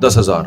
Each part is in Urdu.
10,000,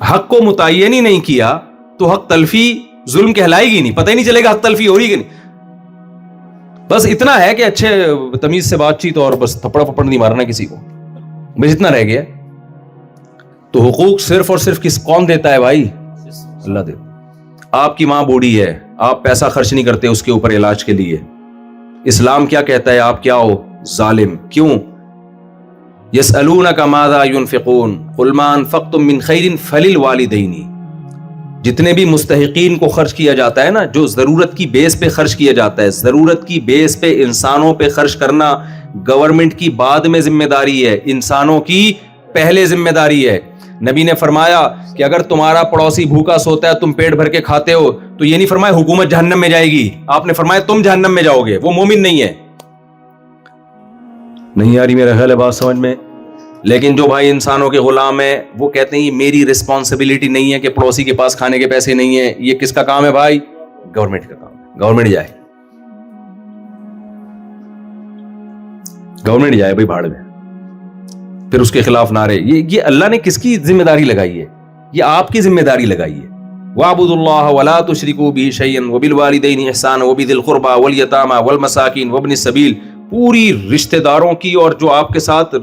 حق کو متعین ہی نہیں کیا تو حق تلفی ظلم کہلائے گی نہیں, پتہ ہی نہیں چلے گا حق تلفی ہو رہی کہ نہیں. بس اتنا ہے کہ اچھے تمیز سے بات چیت اور بس تھپڑا پپڑ نہیں مارنا کسی کو, بس اتنا رہ گیا. تو حقوق صرف اور صرف کون دیتا ہے بھائی؟ اللہ دیتا. آپ کی ماں بوڑھی ہے, آپ پیسہ خرچ نہیں کرتے اس کے اوپر علاج کے لیے, اسلام کیا کہتا ہے؟ آپ کیا ہو؟ ظالم. کیوں؟ یسألونک ماذا ينفقون قل ما انفقتم من خیر فللوالدین. جتنے بھی مستحقین کو خرچ کیا جاتا ہے نا, جو ضرورت کی بیس پہ خرچ کیا جاتا ہے, ضرورت کی بیس پہ انسانوں پہ خرچ کرنا گورنمنٹ کی بعد میں ذمہ داری ہے, انسانوں کی پہلے ذمہ داری ہے. نبی نے فرمایا کہ اگر تمہارا پڑوسی بھوکا سوتا ہے, تم پیٹ بھر کے کھاتے ہو, تو یہ نہیں فرمایا حکومت جہنم میں جائے گی, آپ نے فرمایا تم جہنم میں جاؤ گے, وہ مومن نہیں ہے. نہیں آ رہی میرا خیال ہے بات سمجھ میں؟ لیکن جو بھائی انسانوں کے غلام ہیں وہ کہتے ہیں یہ میری رسپانسبلٹی نہیں ہے کہ پڑوسی کے پاس کھانے کے پیسے نہیں ہیں. یہ کس کا کام ہے بھائی؟ گورنمنٹ کا کام ہے. گورنمنٹ جائے, گورنمنٹ جائے بھائی بھاڑ میں, پھر اس کے خلاف نعرے. یہ اللہ نے کس کی ذمہ داری لگائی ہے؟ یہ آپ کی ذمہ داری لگائی ہے. وَاعْبُدُوا اللَّهَ وَلَا تُشْرِكُوا بِهِ شَيْئًا وَبِالْوَالِدَيْنِ إِحْسَانًا وَبِذِي الْقُرْبَى وَالْيَتَامَى وَالْمَسَاكِينِ وَابْنِ السَّبِيلِ. پوری رشتہ داروں کی اور جو آپ کے ساتھ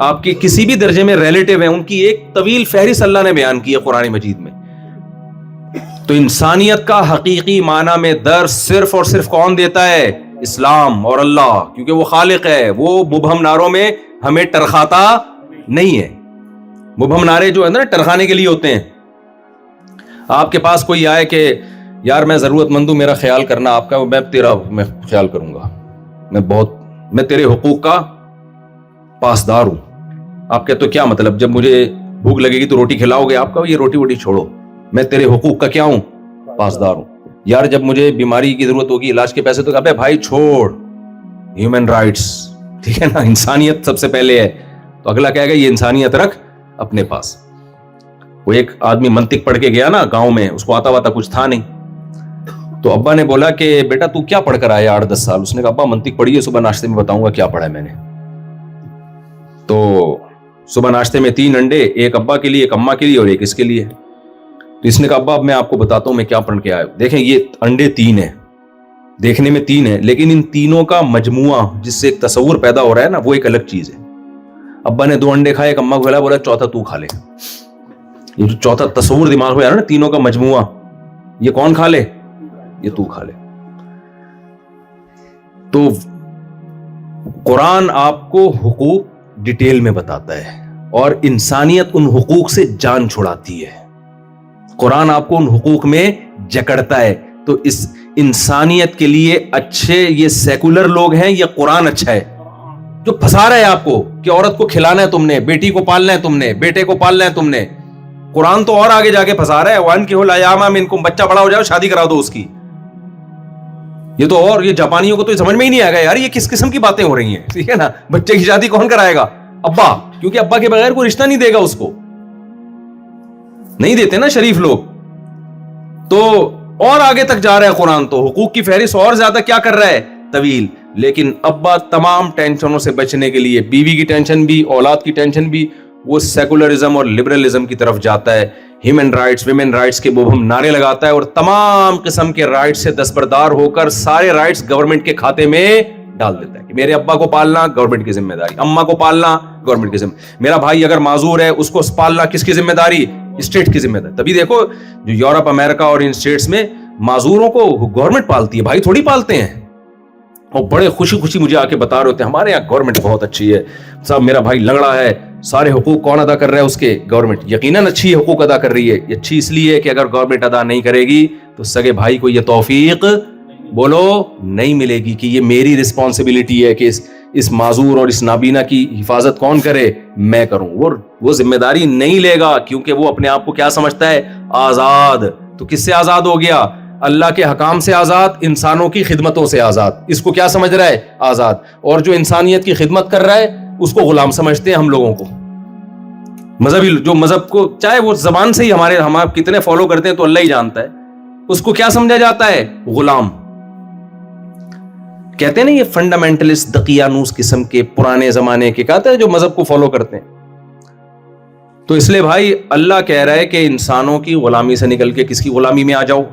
آپ کے کسی بھی درجے میں ریلیٹیو ہیں ان کی ایک طویل فہرست اللہ نے بیان کی ہے قرآن مجید میں. تو انسانیت کا حقیقی معنی میں درس صرف اور صرف کون دیتا ہے؟ اسلام اور اللہ, کیونکہ وہ خالق ہے. وہ مبہم نعروں میں ہمیں ٹرخاتا نہیں ہے. مبہم نعرے جو ہے نا ٹرخانے کے لیے ہوتے ہیں. آپ کے پاس کوئی آئے کہ یار میں ضرورت مند ہوں, میرا خیال کرنا آپ کا, میں تیرا میں خیال کروں گا, میں تیرے حقوق کا پاسدار ہوں. آپ کہتے ہو کیا مطلب؟ جب مجھے بھوک لگے گی تو روٹی کھلاؤ گے؟ آپ کا یہ روٹی ووٹی چھوڑو, میں تیرے حقوق کا کیا ہوں؟ پاسدار ہوں. یار جب مجھے بیماری کی ضرورت ہوگی, علاج کے پیسے, تو کہا بھائی چھوڑ, ہیومن رائٹس, ٹھیک ہے نا, انسانیت سب سے پہلے ہے. تو اگلا کہے گا یہ انسانیت رکھ اپنے پاس. وہ ایک آدمی منطق پڑھ کے گیا نا گاؤں میں, اس کو آتا واتا کچھ تھا نہیں, تو ابا نے بولا کہ بیٹا تو کیا پڑھ کر آیا 8-10 سال؟ اس نے کہا ابا منطق پڑھی ہے, صبح ناشتے میں بتاؤں گا کیا پڑھا ہے میں نے. تو صبح ناشتے میں 3 انڈے, ایک ابا کے لیے, ایک اماں کے لیے اور ایک اس کے لیے. تو اس نے کہا ابا اب میں آپ کو بتاتا ہوں میں کیا پڑھ کے آیا. دیکھیں یہ انڈے 3 ہیں, دیکھنے میں 3 ہیں, لیکن ان تینوں کا مجموعہ جس سے ایک تصور پیدا ہو رہا ہے نا وہ ایک الگ چیز ہے. ابا نے 2 انڈے کھائے, ایک اماں کو کھلایا, بولا چوتھا تو کھا لے. یہ جو چوتھا تصور دماغ میں آ رہا ہے نا تینوں کا مجموعہ, یہ کون کھا لے؟ یہ تو کھا لے. تو قرآن آپ کو حقوق ڈیٹیل میں بتاتا ہے اور انسانیت ان حقوق سے جان چھڑاتی ہے. قرآن آپ کو ان حقوق میں جکڑتا ہے. تو اس انسانیت کے لیے اچھے یہ سیکولر لوگ ہیں یا قرآن اچھا ہے جو پھنسا رہا ہے آپ کو کہ عورت کو کھلانا ہے تم نے, بیٹی کو پالنا ہے تم نے, بیٹے کو پالنا ہے تم نے. قرآن تو اور آگے جا کے پھنسا رہا ہے, وَأَنكِحُوا الْأَيَامَ مِنكُمْ, بچہ بڑا ہو جائے شادی کرا دو اس کی. یہ تو اور یہ جاپانیوں کو تو سمجھ میں ہی نہیں آئے گا یار یہ کس قسم کی باتیں ہو رہی ہیں, ٹھیک ہے نا. بچے کی شادی کون کرائے گا؟ ابا, کیونکہ ابا کے بغیر کوئی رشتہ نہیں دے گا اس کو, نہیں دیتے نا شریف لوگ. تو اور آگے تک جا رہا ہے قرآن, تو حقوق کی فہرست اور زیادہ کیا کر رہا ہے؟ طویل. لیکن ابا تمام ٹینشنوں سے بچنے کے لیے, بیوی کی ٹینشن بھی, اولاد کی ٹینشن بھی, وہ سیکولرزم اور لبرلزم کی طرف جاتا ہے. ہیومن رائٹس, ویمن رائٹس کے مبہم نعرے لگاتا ہے اور تمام قسم کے رائٹس سے دستبردار ہو کر سارے رائٹس گورنمنٹ کے کھاتے میں ڈال دیتا ہے کہ میرے ابا کو پالنا گورنمنٹ کی ذمہ داری, اماں کو پالنا گورنمنٹ کی ذمہ, میرا بھائی اگر معذور ہے اس کو پالنا کس کی ذمہ داری؟ اسٹیٹ کی ذمہ داری. تبھی دیکھو جو یورپ, امریکہ اور ان اسٹیٹس میں معذوروں کو گورنمنٹ پالتی ہے, بھائی تھوڑی پالتے ہیں. اور بڑے خوشی خوشی مجھے آ کے بتا رہے ہوتے ہیں ہمارے یہاں گورنمنٹ بہت اچھی ہے صاحب, میرا بھائی لنگڑا ہے, سارے حقوق کون ادا کر رہا ہے اس کے؟ گورنمنٹ. یقیناً اچھی حقوق ادا کر رہی ہے. یہ اچھی اس لیے کہ اگر گورنمنٹ ادا نہیں کرے گی تو سگے بھائی کو یہ توفیق بولو نہیں ملے گی کہ یہ میری رسپانسبلٹی ہے کہ اس معذور اور اس نابینا کی حفاظت کون کرے؟ میں کروں. وہ ذمہ داری نہیں لے گا کیونکہ وہ اپنے آپ کو کیا سمجھتا ہے؟ آزاد. تو کس سے آزاد ہو گیا؟ اللہ کے حکام سے آزاد, انسانوں کی خدمتوں سے آزاد. اس کو کیا سمجھ رہا ہے؟ آزاد. اور جو انسانیت کی خدمت کر رہا ہے اس کو غلام سمجھتے ہیں ہم لوگوں کو. مذہبی جو مذہب کو چاہے وہ زبان سے ہی ہم آپ کتنے فالو کرتے ہیں تو اللہ ہی جانتا ہے, اس کو کیا سمجھا جاتا ہے؟ غلام. کہتے ہیں نا یہ فنڈامنٹلسٹ دقیانوس قسم کے پرانے زمانے کے کہتے ہیں جو مذہب کو فالو کرتے ہیں, تو اس لیے بھائی اللہ کہہ رہا ہے کہ انسانوں کی غلامی سے نکل کے کس کی غلامی میں آ جاؤ؟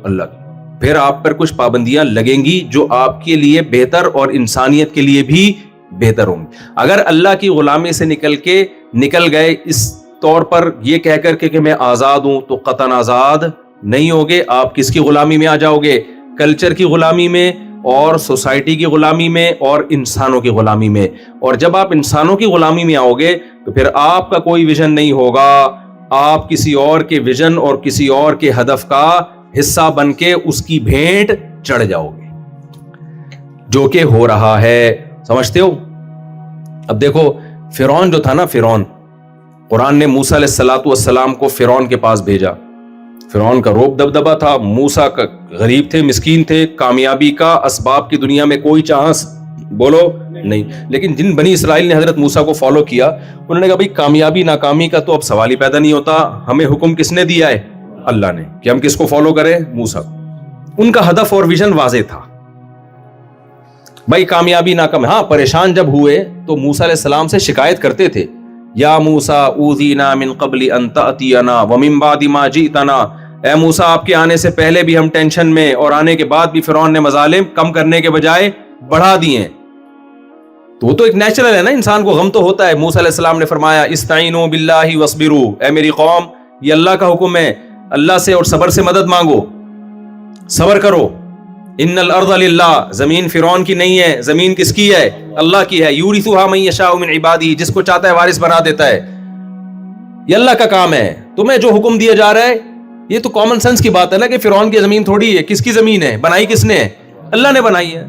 اللہ کی. پھر آپ پر کچھ پابندیاں لگیں گی جو آپ کے لیے بہتر اور انسانیت کے لیے بھی بہتر ہوں گی. اگر اللہ کی غلامی سے نکل گئے اس طور پر یہ کہہ کر کہ میں آزاد ہوں، تو قطعاً آزاد نہیں ہوگے. آپ کس کی غلامی میں آ جاؤ گے؟ کلچر کی غلامی میں، اور سوسائٹی کی غلامی میں، اور انسانوں کی غلامی میں. اور جب آپ انسانوں کی غلامی میں آؤ گے تو پھر آپ کا کوئی ویژن نہیں ہوگا. آپ کسی اور کے ویژن اور کسی اور کے ہدف کا حصہ بن کے اس کی بھینٹ چڑھ جاؤ گے، جو کہ ہو رہا ہے. سمجھتے ہو؟ اب دیکھو فرعون جو تھا نا، فرعون، قرآن نے موسیٰ علیہ السلام کو فرعون کے پاس بھیجا. فرعون کا روب دبدبا تھا، موسیٰ کا غریب تھے، مسکین تھے، کامیابی کا اسباب کی دنیا میں کوئی چانس بولو نہیں. لیکن جن بنی اسرائیل نے حضرت موسیٰ کو فالو کیا، انہوں نے کہا بھائی کامیابی ناکامی کا تو اب سوال ہی پیدا نہیں ہوتا. ہمیں حکم کس نے دیا ہے؟ اللہ نے، کہ ہم کس کو فالو کریں؟ موسیٰ. ان کا ہدف اور ویژن واضح تھا بھائی کامیابی ناکامی. ہاں پریشان جب ہوئے تو موسیٰ علیہ السلام سے شکایت کرتے تھے، یا موسیٰ اوذینا من قبل ان تأتینا ومن بعد ما جئتنا. اے موسیٰ آپ کے آنے سے پہلے بھی ہم ٹینشن میں، اور آنے کے بعد بھی فرعون نے مظالم کم کرنے کے بجائے بڑھا دیے. تو وہ تو ایک نیچرل ہے نا، انسان کو غم تو ہوتا ہے. موسیٰ علیہ السلام نے فرمایا استعینوا باللہ واصبروا، اے میری قوم یہ اللہ کا حکم ہے، اللہ سے اور صبر سے مدد مانگو، صبر کرو. ان الارض للہ، زمین فرعون کی نہیں ہے، زمین کس کی ہے؟ اللہ کی ہے. یورثها من یشاء من عبادہ، جس کو چاہتا ہے وارث بنا دیتا ہے. یہ اللہ کا کام ہے. تمہیں جو حکم دیا جا رہا ہے یہ تو کامن سینس کی بات ہے نا، کہ فرعون کی زمین تھوڑی ہے. کس کی زمین ہے؟ بنائی کس نے ہے؟ اللہ نے بنائی ہے.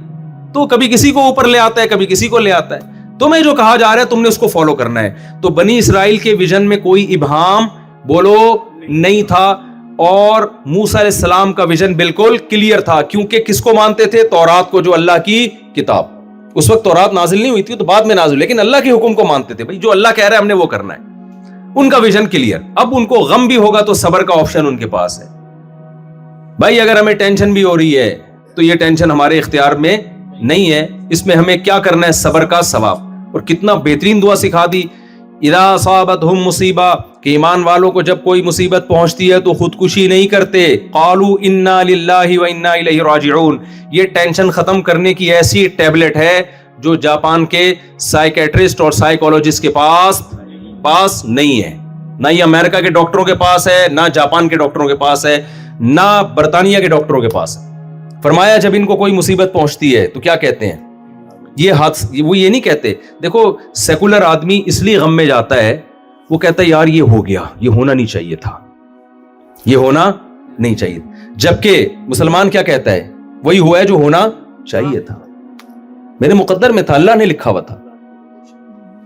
تو کبھی کسی کو اوپر لے آتا ہے، کبھی کسی کو لے آتا ہے. تمہیں جو کہا جا رہا ہے تم نے اس کو فالو کرنا ہے. تو بنی اسرائیل کے ویژن میں کوئی ابہام بولو نہیں تھا، اور موسیٰ علیہ السلام کا ویژن بالکل کلیئر تھا. کیونکہ کس کو مانتے تھے؟ تورات کو، جو اللہ کی کتاب. اس وقت تورات نازل نہیں ہوئی تھی، تو بعد میں نازل، لیکن اللہ کے حکم کو مانتے تھے. بھائی جو اللہ کہہ رہا ہے ہم نے وہ کرنا ہے. ان کا ویژن کلیئر. اب ان کو غم بھی ہوگا تو صبر کا آپشن ان کے پاس ہے. بھائی اگر ہمیں ٹینشن بھی ہو رہی ہے تو یہ ٹینشن ہمارے اختیار میں نہیں ہے، اس میں ہمیں کیا کرنا ہے؟ صبر کا ثواب. اور کتنا بہترین دعا سکھا دی، اذا اصابتہم مصیبہ، کہ ایمان والوں کو جب کوئی مصیبت پہنچتی ہے تو خودکشی نہیں کرتے. قالوا انا للہ وانا الیہ راجعون. یہ ٹینشن ختم کرنے کی ایسی ٹیبلٹ ہے جو جاپان کے سائیکیٹرسٹ اور سائیکولوجسٹ کے پاس نہیں ہے، نہ یہ امریکہ کے ڈاکٹروں کے پاس ہے، نہ جاپان کے ڈاکٹروں کے پاس ہے، نہ برطانیہ کے ڈاکٹروں کے پاس ہے. فرمایا جب ان کو کوئی مصیبت پہنچتی ہے تو کیا کہتے ہیں؟ وہ یہ نہیں کہتے. دیکھو سیکولر آدمی اس لیے غم میں جاتا ہے، وہ کہتا ہے یار یہ ہو گیا، یہ ہونا نہیں چاہیے تھا، یہ ہونا نہیں چاہیے. جبکہ مسلمان کیا کہتا ہے؟ وہی ہوا ہے جو ہونا چاہیے تھا، میرے مقدر میں تھا، اللہ نے لکھا ہوا تھا.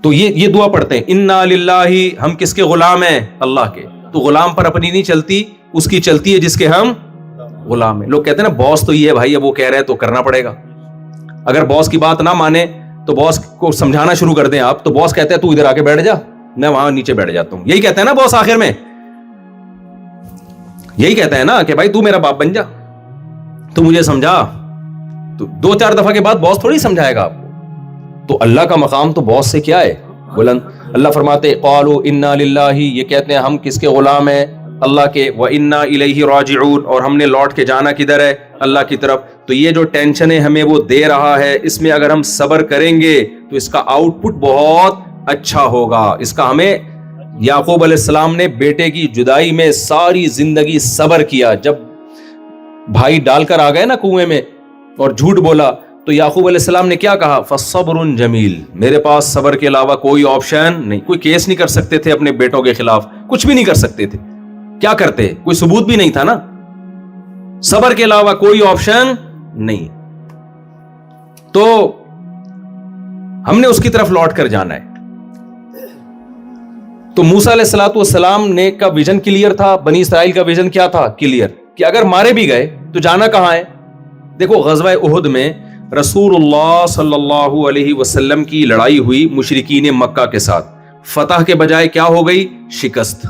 تو یہ دعا پڑھتے ہیں، انا للہ، ہم کس کے غلام ہیں؟ اللہ کے. تو غلام پر اپنی نہیں چلتی، اس کی چلتی ہے جس کے ہم غلام ہیں. لوگ کہتے ہیں نا باس تو یہ ہے بھائی، اب وہ کہہ رہے ہیں تو کرنا پڑے گا. اگر باس کی بات نہ مانے تو باس کو سمجھانا شروع کر دیں آپ، تو باس کہتے ہیں تو ادھر آ کے بیٹھ جا، میں وہاں نیچے بیٹھ جاتا ہوں. یہی کہتے ہیں نا باس، آخر میں یہی کہتا ہے نا کہ بھائی تو میرا باپ بن جا، تو مجھے سمجھا. تو 2-4 دفعہ کے بعد باس تھوڑی سمجھائے گا آپ کو. تو اللہ کا مقام تو باس سے کیا ہے؟ بلند. اللہ فرماتے قالوا انا للہ، یہ کہتے ہیں ہم کس کے غلام ہیں؟ اللہ کے. وانا الیہ راجعون، اور ہم نے لوٹ کے جانا کدھر ہے؟ اللہ کی طرف. تو یہ جو ٹینشن ہے ہمیں وہ دے رہا ہے، اس میں اگر ہم صبر کریں گے تو اس کا آؤٹ پٹ بہت اچھا ہوگا. اس کا ہمیں یعقوب علیہ السلام نے بیٹے کی جدائی میں ساری زندگی صبر کیا. جب بھائی ڈال کر آ گئے نا کنویں میں اور جھوٹ بولا، تو یعقوب علیہ السلام نے کیا کہا؟ فصبر جمیل، میرے پاس صبر کے علاوہ کوئی آپشن نہیں. کوئی کیس نہیں کر سکتے تھے اپنے بیٹوں کے خلاف، کچھ بھی نہیں کر سکتے تھے. کیا کرتے؟ کوئی ثبوت بھی نہیں تھا نا. صبر کے علاوہ کوئی آپشن نہیں. تو ہم نے اس کی طرف لوٹ کر جانا ہے. تو موسیٰ علیہ السلام نے کا ویژن کلیئر تھا. بنی اسرائیل کا ویژن کیا تھا؟ کلیئر، کہ اگر مارے بھی گئے تو جانا کہاں ہے؟ دیکھو غزوہ احد میں رسول اللہ صلی اللہ علیہ وسلم کی لڑائی ہوئی مشرکین مکہ کے ساتھ. فتح کے بجائے کیا ہو گئی؟ شکست.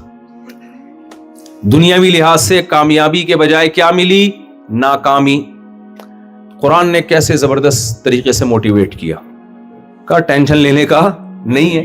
دنیاوی لحاظ سے کامیابی کے بجائے کیا ملی؟ ناکامی. قرآن نے کیسے زبردست طریقے سے موٹیویٹ کیا، کہا ٹینشن لینے کا نہیں ہے.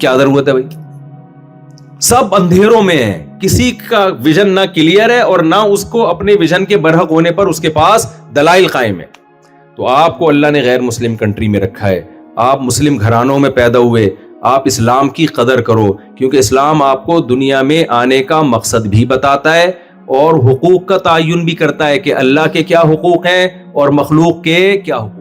کیا ضرورت ہے بھائی؟ سب اندھیروں میں ہے, کسی کا ویژن نہ کلیئر ہے اور نہ اس کو اپنے ویژن کے برحق ہونے پر اس کے پاس دلائل قائم ہے. تو آپ کو اللہ نے غیر مسلم کنٹری میں رکھا ہے, آپ مسلم گھرانوں میں پیدا ہوئے, آپ اسلام کی قدر کرو, کیونکہ اسلام آپ کو دنیا میں آنے کا مقصد بھی بتاتا ہے اور حقوق کا تعین بھی کرتا ہے کہ اللہ کے کیا حقوق ہیں اور مخلوق کے کیا حقوق.